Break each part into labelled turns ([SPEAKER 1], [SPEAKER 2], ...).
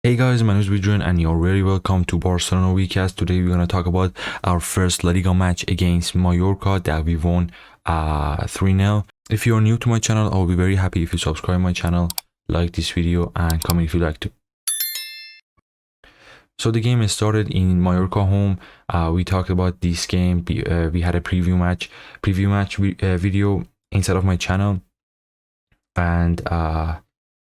[SPEAKER 1] Hey guys, my name is Vidran and you're very welcome to Barcelona Weekcast. Today we're going to talk about our first La Liga match against Mallorca that we won 3-0. If you're new to my channel, I'll be very happy if you subscribe my channel, like this video and comment if you like to. So the game started in Mallorca home. We talked about this game. We had a preview match video inside of my channel, and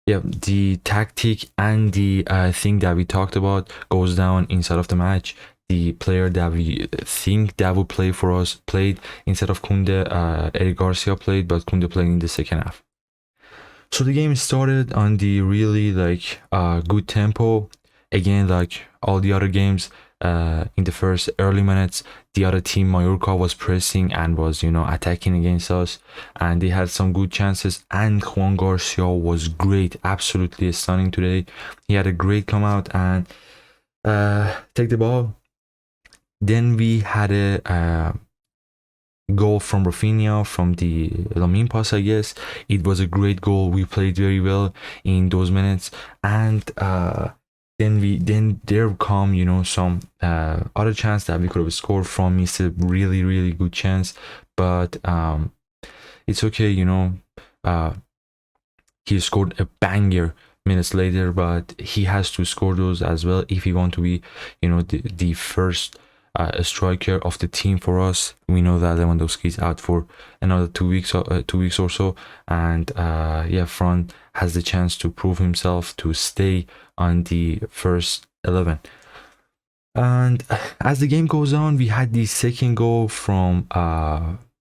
[SPEAKER 1] yeah, the tactic and the thing that we talked about goes down inside of the match. The player that we think that would play for us played instead of Kunde. Eric Garcia played, but Kunde played in the second half. So the game started on the really good tempo. Again, like all the other games, in the first early minutes, the other team, Mallorca, was pressing and was, attacking against us, and they had some good chances. And Juan Garcia was great, absolutely stunning today. He had a great come out and take the ball. Then we had a goal from Rafinha from the Lamine pass, I guess. It was a great goal. We played very well in those minutes, and then there come some other chance that we could have scored from. It's a really good chance, but it's okay. He scored a banger minutes later, but he has to score those as well if he want to be the first striker of the team for us. We know that Lewandowski is out for another 2 weeks or so, and yeah, Fran has the chance to prove himself to stay on the first 11. And as the game goes on, we had the second goal from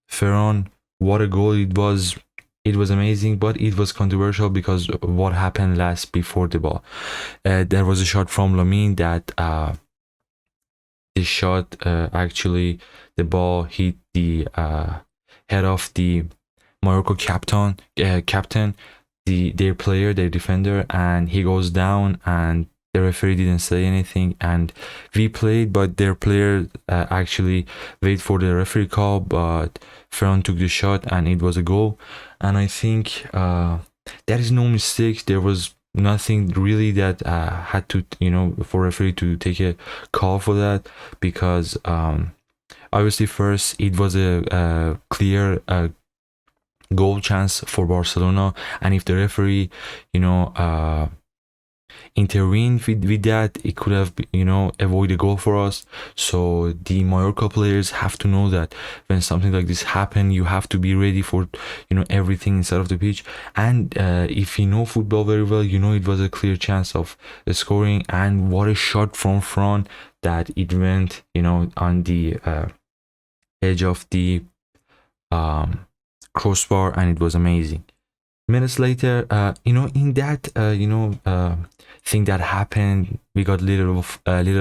[SPEAKER 1] Ferran. What a goal it was. It was amazing, but it was controversial because what happened last before the ball. There was a shot from Lamine that the shot actually, the ball hit the head of the Maiiorca captain, their player, their defender, and he goes down, and the referee didn't say anything, and we played, but their player actually wait for the referee call, but Ferran took the shot and it was a goal. And I think there is no mistake. There was nothing really that had to for referee to take a call for that, because obviously first it was a clear goal chance for Barcelona, and if the referee intervened with that, it could have avoid a goal for us. So the Mallorca players have to know that when something like this happen, you have to be ready for everything inside of the pitch. And if you know football very well, it was a clear chance of scoring, and what a shot from front that it went on the edge of the crossbar, and it was amazing. Minutes later, in that thing that happened, we got a little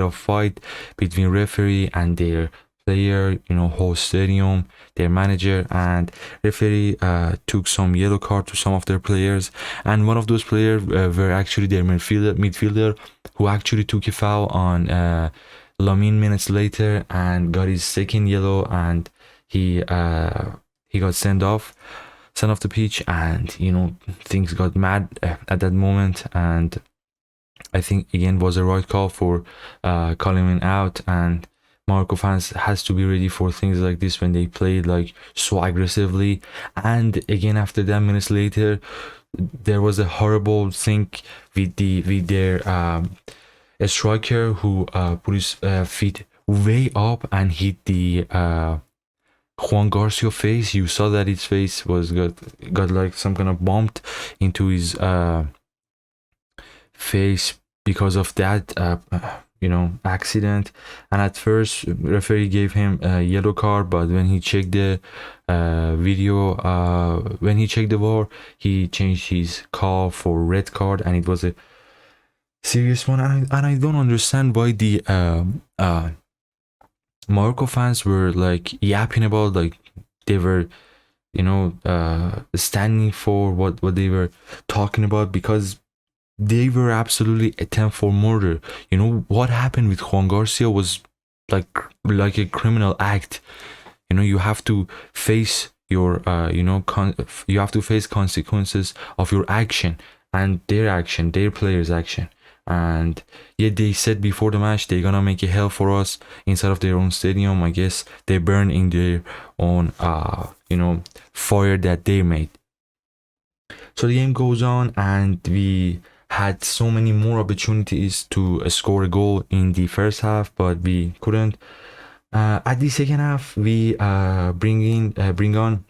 [SPEAKER 1] of fight between referee and their player, whole stadium, their manager, and referee took some yellow card to some of their players, and one of those players were actually their midfielder who actually took a foul on Lamine minutes later and got his second yellow, and he got sent off the pitch, and things got mad at that moment. And I think again was a right call for calling him out, and Mallorca fans has to be ready for things like this when they play like so aggressively. And again, after that, minutes later, there was a horrible thing with their a striker who put his feet way up and hit the Juan Garcia face. You saw that his face was got like some kind of bumped into his face because of that accident. And at first referee gave him a yellow card, but when he checked the video, when he checked the VAR, he changed his call for red card, and it was a serious one. And I don't understand why the Mallorca fans were like yapping about, like they were standing for what they were talking about, because they were absolutely attempt for murder. What happened with Juan Garcia was like a criminal act. You have to face your you have to face consequences of your action and their players' action. And yeah, they said before the match they're gonna make it hell for us inside of their own stadium. I guess they burned in their own fire that they made. So the game goes on, and we had so many more opportunities to score a goal in the first half, but we couldn't. At the second half, we bring on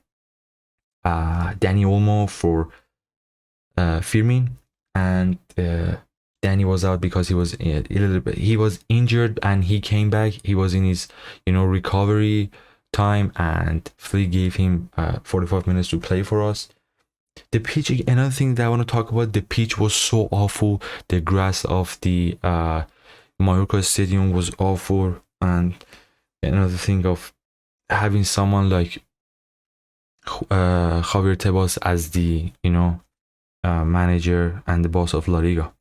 [SPEAKER 1] Danny Olmo for Firmin, and Danny was out because he was injured, and he came back. He was in his recovery time, and Flick gave him 45 minutes to play for us. The pitch, another thing that I want to talk about, the pitch was so awful. The grass of the Maiiorca stadium was awful. And another thing of having someone like Javier Tebas as the manager and the boss of La Liga.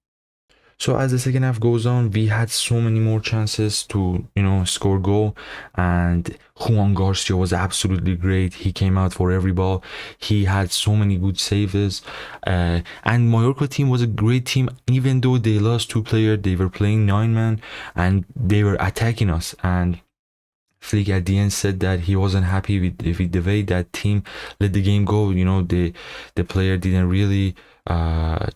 [SPEAKER 1] So as the second half goes on, we had so many more chances to score goal, and Juan Garcia was absolutely great. He came out for every ball. He had so many good saves, and Mallorca team was a great team. Even though they lost 2 players, they were playing 9-man and they were attacking us. And Flick at the end said that he wasn't happy with the way that team let the game go. The player didn't really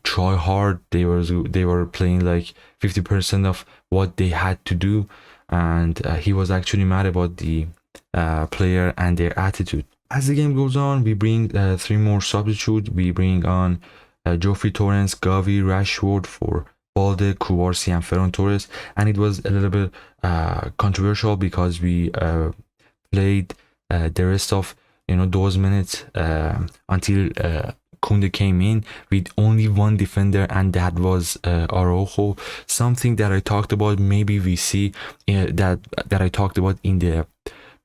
[SPEAKER 1] try hard. They were playing like 50% of what they had to do, and he was actually mad about the player and their attitude. As the game goes on, we bring 3 more substitutes. We bring on Geoffrey Torrens, Gavi, Rashford for Balde, Cubarsí, and Ferran Torres, and it was a little bit controversial because we played the rest of those minutes until Koundé came in with only 1 defender, and that was Araujo. Something that I talked about, maybe we see that I talked about in the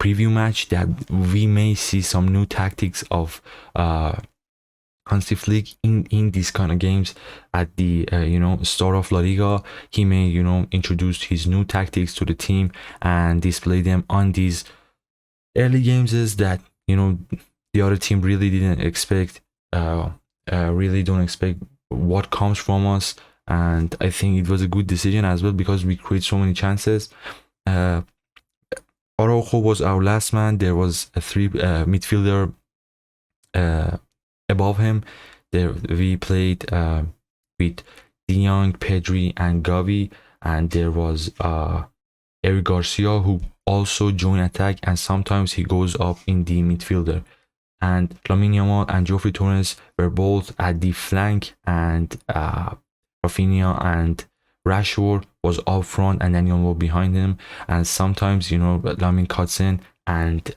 [SPEAKER 1] preview match, that we may see some new tactics of Hansi Flick in these kind of games at the start of La Liga. He may introduce his new tactics to the team and display them on these early games that the other team really didn't expect. Really don't expect what comes from us, and I think it was a good decision as well because we create so many chances. Araujo was our last man. There was a 3 midfielder above him. There we played with De Jong, Pedri, and Gavi, and there was Eric Garcia, who also joined attack, and sometimes he goes up in the midfielder. And Lamine Yamal and Geoffrey Torres were both at the flank, and Rafinha and Rashford was up front, and Daniel was behind him. And sometimes Lamine cuts in, and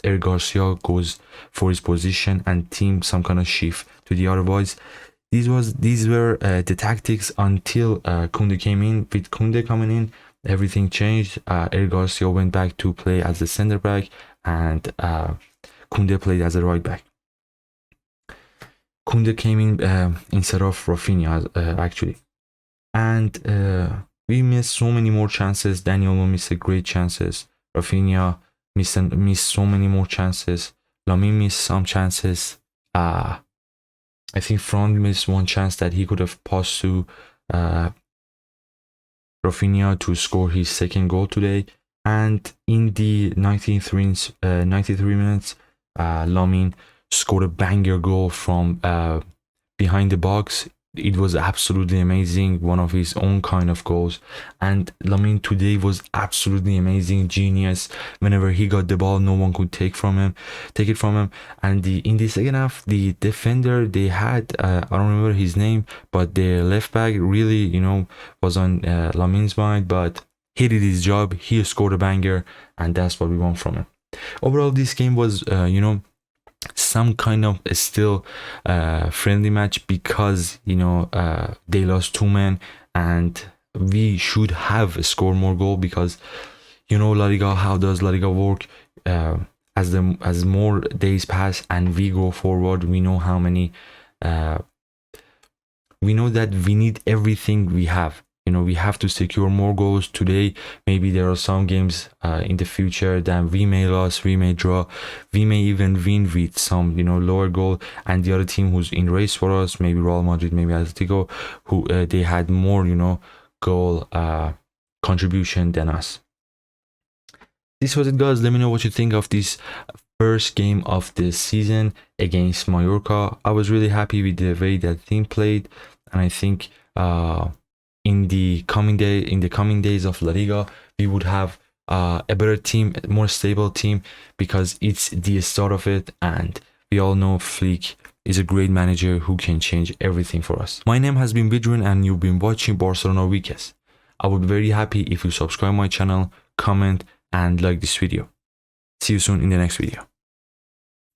[SPEAKER 1] Eric Garcia goes for his position and team some kind of shift to the other boys. These were the tactics until Koundé came in. With Koundé coming in, everything changed. Eric Garcia went back to play as the center back, and Koundé played as a right back. Koundé came in instead of Rafinha actually, and we missed so many more chances. Daniel missed great chances. Rafinha missed so many more chances. Lamine missed some chances. I think Fran missed 1 chance that he could have passed to Rafinha to score his 2nd goal today. And in the 93 minutes, Lamine scored a banger goal from behind the box. It was absolutely amazing, one of his own kind of goals. And Lamine today was absolutely amazing, genius. Whenever he got the ball, no one could take it from him. And in the second half, the defender they had, I don't remember his name, but the left back really was on Lamine's mind, but he did his job. He scored a banger, and that's what we want from him. Overall, this game was some kind of a still friendly match because they lost 2 men, and we should have scored more goal because La Liga, how does La Liga work? As more days pass and we go forward, we know how many we know that we need everything we have. We have to secure more goals today. Maybe there are some games in the future that we may lose, we may draw, we may even win with some lower goal, and the other team who's in race for us, maybe Real Madrid, maybe Atletico, who they had more goal contribution than us. This was it, guys. Let me know what you think of this first game of the season against Mallorca. I was really happy with the way that the team played, and I think in the coming days of La Liga, we would have a better team, a more stable team, because it's the start of it, and we all know Flick is a great manager who can change everything for us. My name has been Vidrin, and you've been watching Barcelona Weekends. I would be very happy if you subscribe my channel, comment, and like this video. See you soon in the next video.